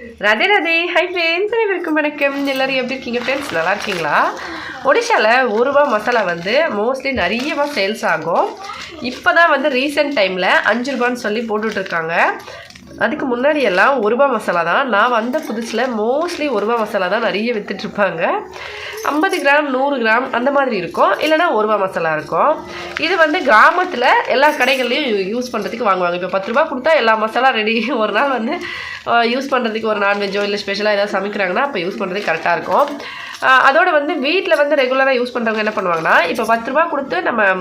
Radhe Radhe. Hi friends, அனைவருக்கும் வணக்கம். எல்லோரும் எப்படி இருக்கீங்க ஃப்ரெண்ட்ஸ்? நல்லா இருக்கீங்களா? ஒடிஷாவில் ₹1 மசாலா வந்து மோஸ்ட்லி நிறையவா சேல்ஸ் ஆகும். இப்போ தான் வந்து ரீசெண்ட் டைமில் ₹5 சொல்லி போட்டுட்ருக்காங்க. அதுக்கு முன்னாடி எல்லாம் ₹1 மசாலா தான். நான் வந்த புதுசில் மோஸ்ட்லி ₹1 மசாலா தான் நிறைய விற்றுட்ருப்பாங்க. 50 கிராம் 100 கிராம் அந்த மாதிரி இருக்கும், இல்லைனா ₹1 மசாலா இருக்கும். இது வந்து கிராமத்தில் எல்லா கடைகள்லையும் யூஸ் பண்ணுறதுக்கு வாங்குவாங்க. இப்போ ₹10 கொடுத்தா எல்லா மசாலா ரெடி. ஒரு நாள் வந்து யூஸ் பண்ணுறதுக்கு ஒரு நான்வெஜ்ஜோ இல்லை ஸ்பெஷலாக ஏதாவது சமைக்கிறாங்கன்னா அப்போ யூஸ் பண்ணுறதுக்கு கரெக்டாக இருக்கும். அதோடு வந்து வீட்டில் வந்து ரெகுலராக யூஸ் பண்ணுறவங்க என்ன பண்ணுவாங்கன்னா, இப்போ ₹10 கொடுத்து நம்ம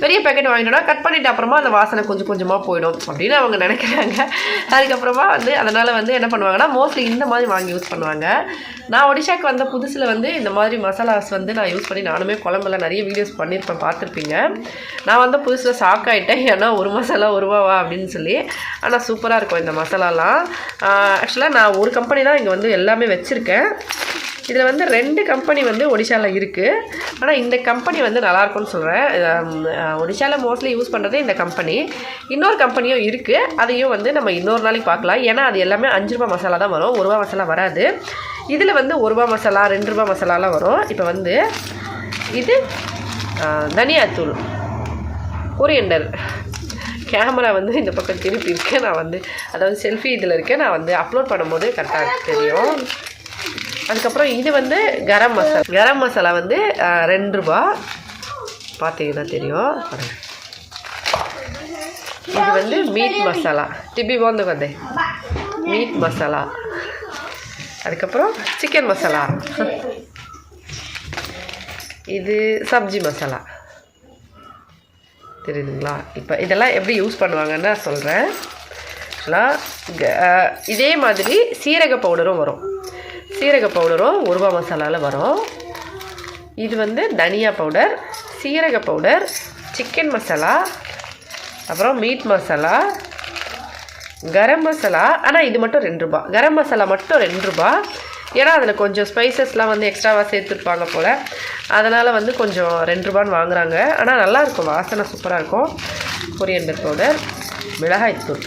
பெரிய பேக்கெட் வாங்கிட்டோன்னா கட் பண்ணிவிட்டு அப்புறமா அந்த வாசனை கொஞ்சம் கொஞ்சமாக போயிடும் அப்படின்னு அவங்க நினைக்கிறாங்க. அதுக்கப்புறமா வந்து அதனால் வந்து என்ன பண்ணுவாங்கன்னா மோஸ்ட்லி இந்த மாதிரி வாங்கி யூஸ் பண்ணுவாங்க. நான் ஒடிஷாக்கு வந்த புதுசில் வந்து இந்த மாதிரி மசாலாஸ் வந்து நான் யூஸ் பண்ணி நானுமே குழம்புல நிறைய வீடியோஸ் பண்ணியிருப்பேன், பார்த்துருப்பீங்க. நான் வந்து புதுசில் ஷாக் ஆகிட்டேன். ஏன்னா ஒரு மசாலா ₹1 அப்படின்னு சொல்லி. ஆனால் சூப்பராக இருக்கும் இந்த மசாலாலாம். ஆக்சுவலாக நான் ஒரு கம்பெனி தான் இங்கே வந்து எல்லாமே வச்சுருக்கேன். இதில் வந்து 2 கம்பெனி வந்து ஒடிஷாவில் இருக்குது. ஆனால் இந்த கம்பெனி வந்து நல்லாயிருக்கும்னு சொல்கிறேன். ஒடிஷாவில் மோஸ்ட்லி யூஸ் பண்ணுறது இந்த கம்பெனி. இன்னொரு கம்பெனியும் இருக்குது, அதையும் வந்து நம்ம இன்னொரு நாளைக்கு பார்க்கலாம். ஏன்னா அது எல்லாமே ₹5 மசாலா தான் வரும், ₹1 மசாலா வராது. இதில் வந்து ₹1 மசாலா ₹2 மசாலாலாம் வரும். இப்போ வந்து இது தனியாத்தூள், கொரியண்டர். கேமரா வந்து இந்த பக்கம் திருப்பி இருக்கேன். நான் வந்து அதாவது செல்ஃபி இதில் இருக்கேன். நான் வந்து அப்லோட் பண்ணும்போது கரெக்டாக தெரியும். அதுக்கப்புறம் இது வந்து கரம் மசாலா. கரம் மசாலா வந்து ₹2 பார்த்தீங்கன்னா தெரியும். இது வந்து மீட் மசாலா, டிபி போந்து வந்து மீட் மசாலா. அதுக்கப்புறம் சிக்கன் மசாலா. இது சப்ஜி மசாலா. தெரியுதுங்களா? இப்போ இதெல்லாம் எப்படி யூஸ் பண்ணுவாங்கன்னு நான் சொல்கிறேன். ஆக்சுவலாக இதே மாதிரி சீரக பவுடரும் வரும். சீரக பவுடரும் ₹1 மசாலாவில் வரும். இது வந்து தனியா பவுடர், சீரக பவுடர், சிக்கன் மசாலா, அப்புறம் மீட் மசாலா, கரம் மசாலா. ஆனால் இது மட்டும் ₹2. கரம் மசாலா மட்டும் ₹2. ஏன்னா அதில் கொஞ்சம் ஸ்பைசஸ்லாம் வந்து எக்ஸ்ட்ராவாக சேர்த்துருப்பாங்க போல். அதனால் வந்து கொஞ்சம் ₹2 வாங்குகிறாங்க. ஆனால் நல்லாயிருக்கும், வாசனை சூப்பராக இருக்கும். கொரியண்டர் பவுடர், மிளகாய்த்தூள்.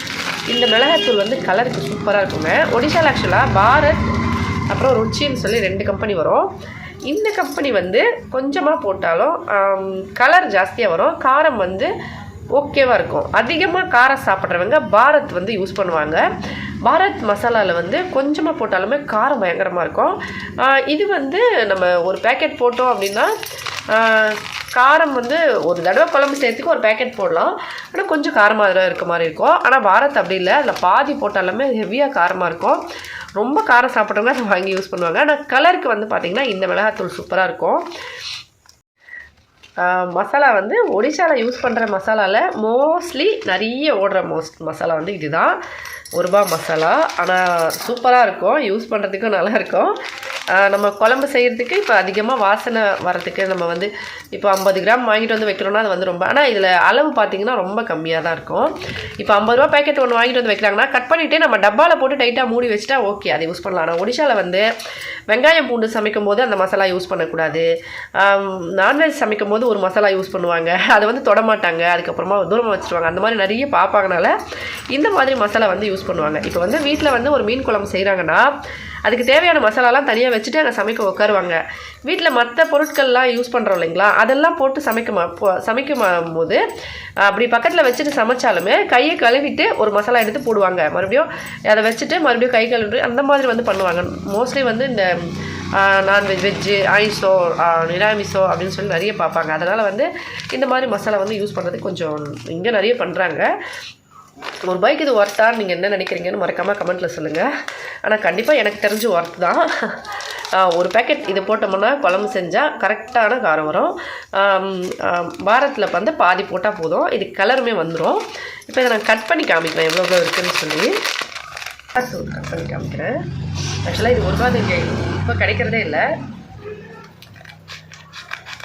இந்த மிளகாய்த்தூள் வந்து கலருக்கு சூப்பராக இருக்குங்க. ஒடிஷாவில் ஆக்சுவலாக பாரத் அப்புறம் ருச்சின்னு சொல்லி 2 கம்பெனி வரும். இந்த கம்பெனி வந்து கொஞ்சமாக போட்டாலும் கலர் ஜாஸ்தியாக வரும், காரம் வந்து ஓகேவாக இருக்கும். அதிகமாக காரம் சாப்பிட்றவங்க பாரத் வந்து யூஸ் பண்ணுவாங்க. பாரத் மசாலாவில் வந்து கொஞ்சமாக போட்டாலுமே காரம் பயங்கரமாக இருக்கும். இது வந்து நம்ம ஒரு பேக்கெட் போட்டோம் அப்படின்னா காரம் வந்து ஒரு தடவை குழம்பு சேர்த்துக்கு ஒரு பேக்கெட் போடலாம். ஆனால் கொஞ்சம் காரமாக தான் இருக்க மாதிரி இருக்கும். ஆனால் பாரத் அப்படி இல்லை, அதில் பாதி போட்டாலுமே ஹெவியாக காரமாக இருக்கும். ரொம்ப காரம் சாப்பிட்றவங்க அதை வாங்கி யூஸ் பண்ணுவாங்க. ஆனால் கலருக்கு வந்து பார்த்திங்கன்னா இந்த மிளகாத்தூள் சூப்பராக இருக்கும். மசாலா வந்து ஒடிஷாவில் யூஸ் பண்ணுற மசாலாவில் மோஸ்ட்லி நிறைய ஓடுற மசாலா வந்து இதுதான், ₹1 மசாலா. ஆனால் சூப்பராக இருக்கும், யூஸ் பண்ணுறதுக்கும் நல்லாயிருக்கும். நம்ம குழம்பு செய்கிறதுக்கு இப்போ அதிகமாக வாசனை வரத்துக்கு நம்ம வந்து இப்போ 50 கிராம் வாங்கிட்டு வந்து வைக்கிறோன்னா அது வந்து ரொம்ப, ஆனால் இதில் அளவு பார்த்திங்கன்னா ரொம்ப கம்மியாக தான் இருக்கும். இப்போ ₹50 பேக்கெட் ஒன்று வாங்கிட்டு வந்து வைக்கிறாங்கன்னா கட் பண்ணிவிட்டு நம்ம டப்பாவில் போட்டு டைட்டாக மூடி வச்சுட்டா ஓகே, அதை யூஸ் பண்ணலாம். ஆனால் ஒடிஷாவில் வந்து வெங்காயம் பூண்டு சமைக்கும் போது அந்த மசாலா யூஸ் பண்ணக்கூடாது. நான்வெஜ் சமைக்கும் போது ஒரு மசாலா யூஸ் பண்ணுவாங்க, அதை வந்து தொடமாட்டாங்க, அதுக்கப்புறமா தூரமாக வச்சுருவாங்க. அந்த மாதிரி நிறைய பார்ப்பாங்கனால இந்த மாதிரி மசாலா வந்து யூஸ் பண்ணுவாங்க. இப்போ வந்து வீட்டில் வந்து ஒரு மீன் குழம்பு செய்கிறாங்கன்னா அதுக்கு தேவையான மசாலாலாம் தனியாக வச்சுட்டு அங்கே சமைக்க உட்காருவாங்க. வீட்டில் மற்ற பொருட்கள்லாம் யூஸ் பண்ணுறோம் இல்லைங்களா, அதெல்லாம் போட்டு சமைக்கும் போது அப்படி பக்கத்தில் வச்சுட்டு சமைச்சாலுமே கையை கழுவிட்டு ஒரு மசாலா எடுத்து போடுவாங்க, மறுபடியும் அதை வச்சுட்டு மறுபடியும் கை கழுவி அந்த மாதிரி வந்து பண்ணுவாங்க. மோஸ்ட்லி வந்து இந்த நான்வெஜ், வெஜ்ஜு, ஆயிஷோ, நிராமிஷோ அப்படின்னு சொல்லி நிறைய பார்ப்பாங்க. அதனால் வந்து இந்த மாதிரி மசாலா வந்து யூஸ் பண்ணுறது கொஞ்சம் இங்கே நிறைய பண்ணுறாங்க. ₹1 இது ஒர்த்தான்னு நீங்கள் என்ன நினைக்கிறீங்கன்னு மறக்காமல் கமெண்ட்டில் சொல்லுங்கள். ஆனால் கண்டிப்பாக எனக்கு தெரிஞ்சு ஒர்த் தான். ஒரு பேக்கெட் இது போட்டோம்னா குழம்பு செஞ்சால் கரெக்டான காரம் வரும். பாரத்தில் வந்து பாதி போட்டால் போதும், இது கலருமே வந்துடும். இப்போ இதை நான் கட் பண்ணி காமிக்கிறேன் எவ்வளோ இருக்குதுன்னு சொல்லி. கட் பண்ணி காமிக்கிறேன். ஆக்சுவலாக இது ₹1 இங்கே இப்போ கிடைக்கிறதே இல்லை,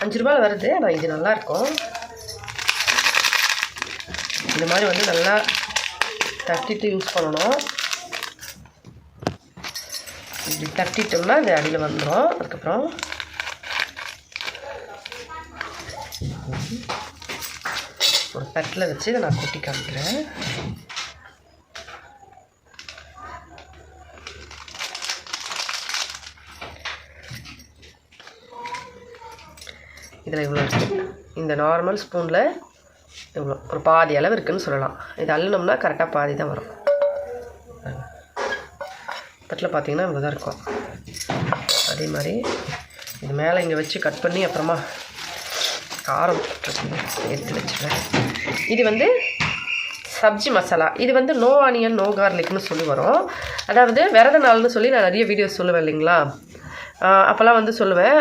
₹5 வருது. ஆனால் இது நல்லாயிருக்கும். இந்த மாதிரி வந்து நல்லா தட்டிட்டு யூஸ் பண்ணணும். இப்படி தட்டிட்டோம்னா இது அடியில் வந்துடும். அதுக்கப்புறம் ஒரு தட்டில் வச்சு இதை நான் கொட்டி காமிக்கிறேன். இதில் இவ்வளோ இருக்குது. இந்த நார்மல் ஸ்பூனில் இவ்வளோ ஒரு பாதி அளவு இருக்குதுன்னு சொல்லலாம். இது அள்ளினோம்னா கரெக்டாக பாதி தான் வரும். தட்டில் பார்த்திங்கன்னா இவ்வளோ தான் இருக்கும். அதே மாதிரி இது மேலே இங்கே வச்சு கட் பண்ணி அப்புறமா காரம் எடுத்து வச்சுருவேன். இது வந்து சப்ஜி மசாலா. இது வந்து நோ ஆனியன் நோ கார்லிக்னு சொல்லி வரும். அதாவது விரத நாள்னு சொல்லி நான் நிறைய வீடியோஸ் சொல்லுவேன் இல்லைங்களா. அப்போல்லாம் வந்து சொல்லுவேன்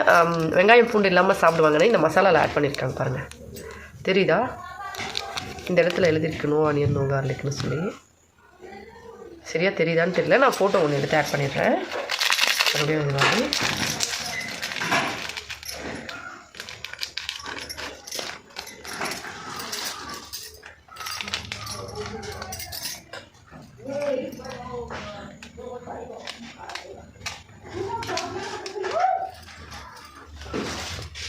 வெங்காயம் பூண்டு இல்லாமல் சாப்பிடுவாங்கன்னு இந்த மசாலாவில் ஆட் பண்ணியிருக்காங்க பாருங்கள். தெரியுதா? இந்த இடத்துல எழுதியிருக்கு நோ ஆனியன் நோ கார்லிக்னு சொல்லி. சரியாக தெரியுதான்னு தெரியல. நான் ஃபோட்டோ ஒன்று எடுத்து ஆட் பண்ணிடுறேன். மறுபடியும் இது மாதிரி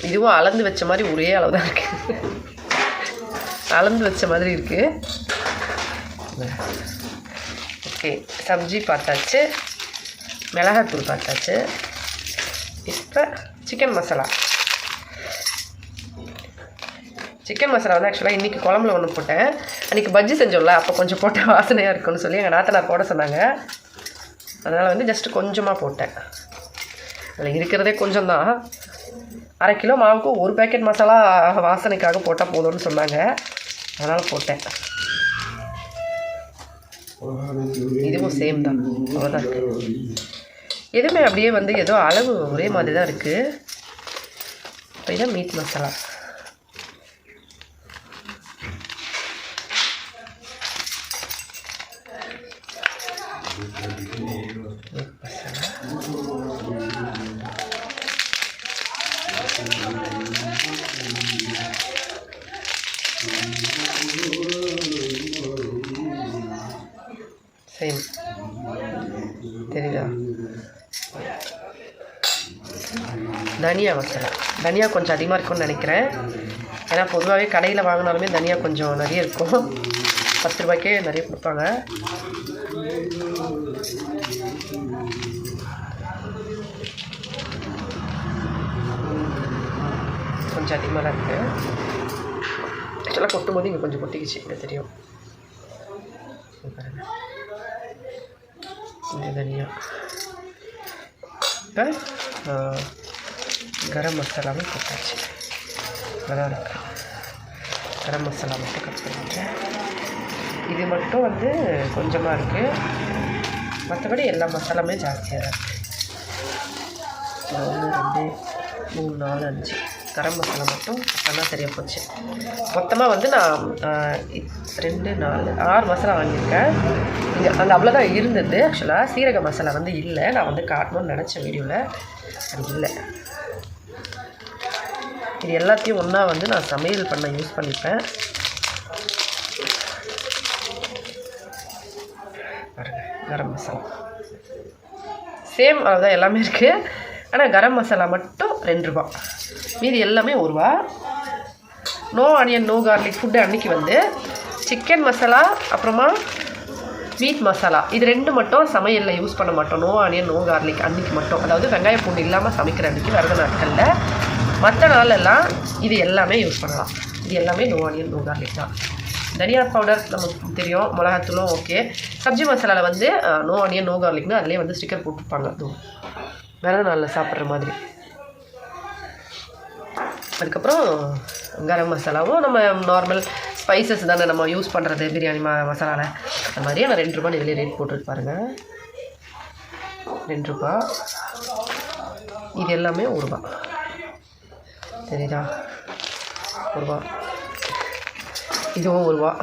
இதுவும் அளந்து வச்ச மாதிரி ஒரே அளவு தான் இருக்குது. அளந்து வச்ச மாதிரி இருக்குது. ஓகே, சப்ஜி பார்த்தாச்சு, மிளகாத்தூள் பார்த்தாச்சு. இப்போ சிக்கன் மசாலா. சிக்கன் மசாலா வந்து ஆக்சுவலாக இன்றைக்கி குழம்புல ஒன்று போட்டேன். அன்றைக்கி பஜ்ஜி செஞ்சோம்ல, அப்போ கொஞ்சம் போட்ட வாசனையாக இருக்குன்னு சொல்லி எங்கள் நாத்தனார் போட சொன்னாங்க. அதனால் வந்து ஜஸ்ட்டு கொஞ்சமாக போட்டேன். அதில் இருக்கிறதே கொஞ்சம் தான். 1/2 கிலோ மாவுக்கு 1 பேக்கெட் மசாலா வாசனைக்காக போட்டால் போதும்னு சொன்னாங்க. அதனால் போட்டேன். இதுவும் சேம் தான், அவ்வளோதான் இருக்குது. எதுவுமே அப்படியே வந்து ஏதோ அளவு ஒரே மாதிரி தான் இருக்குது. இப்போ இதான் மீட் மசாலா. சேம் தெரியுதா? தனியா மசாலா. தனியா கொஞ்சம் அதிகமாக இருக்கும்னு நினைக்கிறேன். ஏன்னா பொதுவாகவே கடையில் வாங்கினாலுமே தனியா கொஞ்சம் நிறைய இருக்கும். 10 ரூபாய்க்கே நிறைய கொடுப்பாங்க. கொஞ்சம் அதிகமாக தான் இருக்குது. ஆக்சுவலாக கொட்டும் போது இங்கே கொஞ்சம் கொட்டிக்கிச்சு, இங்கே தெரியும். இந்த தனியா. இப்போ கரம் மசாலாவும் கொட்டாச்சு. நல்லா இருக்கு. கரம் மசாலா மட்டும் கட் பண்ணிட்டேன். இது மட்டும் வந்து கொஞ்சமாக இருக்குது. மற்றபடி எல்லா மசாலாமே ஜாஸ்தியாக தான் இருக்குது. 1 2 3 4 5 கரம் மசாலா மட்டும் பண்ணால் சரியாக போச்சு. மொத்தமாக வந்து நான் 2 4 6 மசாலா வாங்கியிருக்கேன். இங்கே அந்த அவ்வளோதான் இருந்தது. ஆக்சுவலாக சீரக மசாலா வந்து இல்லை. நான் வந்து காட்டணும்னு நினச்சேன் வீடியோவில், அது இல்லை. இது எல்லாத்தையும் ஒன்றா வந்து நான் சமையல் பண்ண யூஸ் பண்ணிப்பேன். கரம் மசாலா சேம் அதுதான் எல்லாமே இருக்குது. ஆனால் கரம் மசாலா மட்டும் 2 ரூபா, மீதி எல்லாமே 1 ரூபா. No onion no garlic food அன்றைக்கி வந்து சிக்கன் மசாலா அப்புறமா மீட் மசாலா இது 2 மட்டும் சமையலில் யூஸ் பண்ண மாட்டோம். நோ ஆனியன் நோ கார்லிக் அன்றைக்கி மட்டும், அதாவது வெங்காய பூண்டு இல்லாமல் சமைக்கிற அன்றைக்கி விரத நாட்களில். மற்ற நாளெல்லாம் இது எல்லாமே யூஸ் பண்ணலாம். இது எல்லாமே நோ ஆனியன் நோ கார்லிக் தான். தனியா பவுடர் நமக்கு தெரியும், மிளகாத்தூளும் ஓகே. சப்ஜி மசாலாவில் வந்து நோ ஆனியன் நோ கார்லிக்னு அதிலே வந்து ஸ்டிக்கர் போட்டுருப்பாங்க, அதுவும் விரத நாளில் சாப்பிட்ற மாதிரி. அதுக்கப்புறம் கரம் மசாலாவும் நம்ம நார்மல் ஸ்பைசஸ் தானே நம்ம யூஸ் பண்ணுறது பிரியாணி மசாலாவில். அந்த மாதிரியே நான் 2 ரூபான்னு இதிலே ரேட் போட்டுட்டு பாருங்கள். 2 ரூபா. இது எல்லாமே 1 ரூபா. தெரியுதா? 1 ரூபா. இதுவும் 1 ரூபா.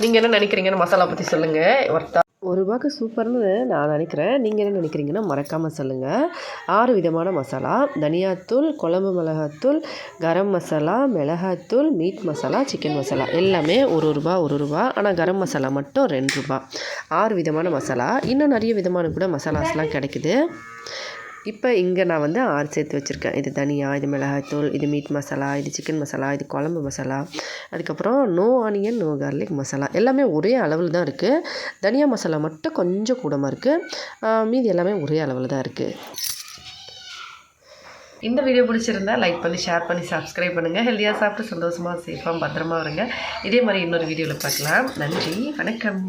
நீங்கள் என்ன நினைக்கிறீங்கன்னு மசாலா பற்றி சொல்லுங்கள். ஒர்த்தா 1 ரூபாய்க்கு சூப்பர்னு நான் நினைக்கிறேன். நீங்கள் என்ன நினைக்கிறீங்கன்னா மறக்காமல் சொல்லுங்கள். 6 விதமான மசாலா: தனியாத்தூள், குழம்பு மிளகாத்தூள், கரம் மசாலா, மிளகாத்தூள், மீட் மசாலா, சிக்கன் மசாலா எல்லாமே 1 ரூபா 1 ரூபா. ஆனால் கரம் மசாலா மட்டும் 2 ரூபா. 6 விதமான மசாலா. இன்னும் நிறைய விதமான கூட மசாலாஸ்லாம் கிடைக்குது. இப்போ இங்கே நான் வந்து 6 சேர்த்து வச்சுருக்கேன். இது தனியா, இது மிளகாய்த்தூள், இது மீட் மசாலா, இது சிக்கன் மசாலா, இது குழம்பு மசாலா, அதுக்கப்புறம் நோ ஆனியன் நோ கார்லிக் மசாலா. எல்லாமே ஒரே அளவில் தான் இருக்குது. தனியா மசாலா மட்டும் கொஞ்சம் கூடமாக இருக்குது. மீதி எல்லாமே ஒரே அளவில் தான் இருக்குது. இந்த வீடியோ பிடிச்சிருந்தா லைக் பண்ணி ஷேர் பண்ணி சப்ஸ்கிரைப் பண்ணுங்கள். ஹெல்த்தியாக சாப்பிட்டு சந்தோஷமாக சேஃபாக பத்திரமா வருங்க. இதே மாதிரி இன்னொரு வீடியோவில் பார்க்கலாம். நன்றி, வணக்கம்.